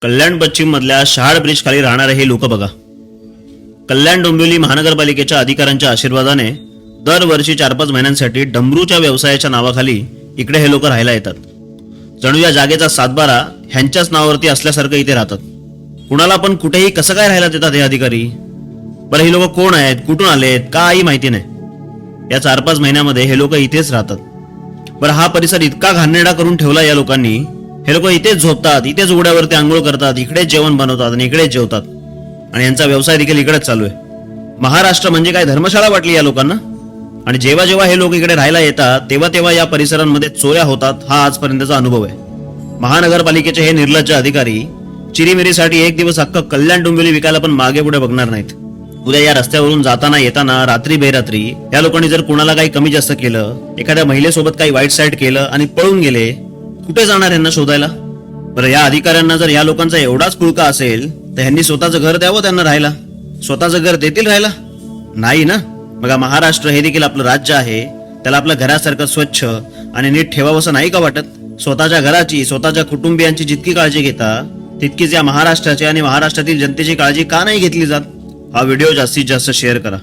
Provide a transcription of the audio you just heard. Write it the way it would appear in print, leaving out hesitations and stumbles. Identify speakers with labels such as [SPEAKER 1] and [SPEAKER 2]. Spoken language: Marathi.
[SPEAKER 1] कल्याण पश्चिम मधल्या शहाड ब्रिज खाली राहणारे हे लोक बघा. कल्याण डोंबिवली महानगरपालिकेच्या अधिकाऱ्यांच्या आशीर्वादाने दरवर्षी 4-5 महिन्यांसाठी डमरूच्या व्यवसायाच्या नावाखाली इकडे हे लोक राहायला येतात. जणू या जागेचा सातबारा ह्यांच्याच नावावरती असल्यासारखं इथे राहतात. कुणाला पण कुठेही कसं काय राहायला देतात हे अधिकारी? बरं, ही लोक कोण आहेत, कुठून आलेत, काही माहिती नाही. या 4-5 महिन्यामध्ये हे लोक इथेच राहतात. बरं, हा परिसर इतका घाणेरडा करून ठेवला या लोकांनी. हे लोक इथेच झोपतात, इथेच उघड्यावरती आंघोळ करतात, इकडेच जेवण बनवतात आणि इकडेच जेवतात. आणि यांचा व्यवसाय देखील इकडेच चालू आहे. महाराष्ट्र म्हणजे काय धर्मशाळा वाटली या लोकांना. आणि जेव्हा जेव्हा हे लोक इकडे राहायला येतात तेव्हा तेव्हा या परिसरांमध्ये चोऱ्या होतात. हा आजपर्यंतचा अनुभव आहे. महानगरपालिकेचे हे निर्लज्ज अधिकारी चिरीमिरीसाठी एक दिवस अख्खा कल्याण डोंबिवली विकायला पण मागे पुढे बघणार नाहीत. उद्या या रस्त्यावरून जाताना येताना रात्री बेरात्री या लोकांनी जर कुणाला काही कमी जास्त केलं, एखाद्या महिलेसोबत काही वाईट साईड केलं आणि पळून गेले, कुठे जाणार यांना शोधायला? बरं, या अधिकाऱ्यांना जर या लोकांचा एवढाच पुळका असेल तर ह्यांनी स्वतःचं घर द्यावं त्यांना राहायला. स्वतःचं घर देतील राहायला? नाही ना. बघा, महाराष्ट्र हे देखील आपलं राज्य आहे. त्याला आपल्या घरासारखं स्वच्छ आणि नीट ठेवावं असं नाही का वाटत? स्वतःच्या घराची, स्वतःच्या कुटुंबियांची जितकी काळजी घेता तितकीच या महाराष्ट्राची आणि महाराष्ट्रातील जनतेची काळजी का नाही घेतली जात? हा व्हिडिओ जास्तीत जास्त शेअर करा.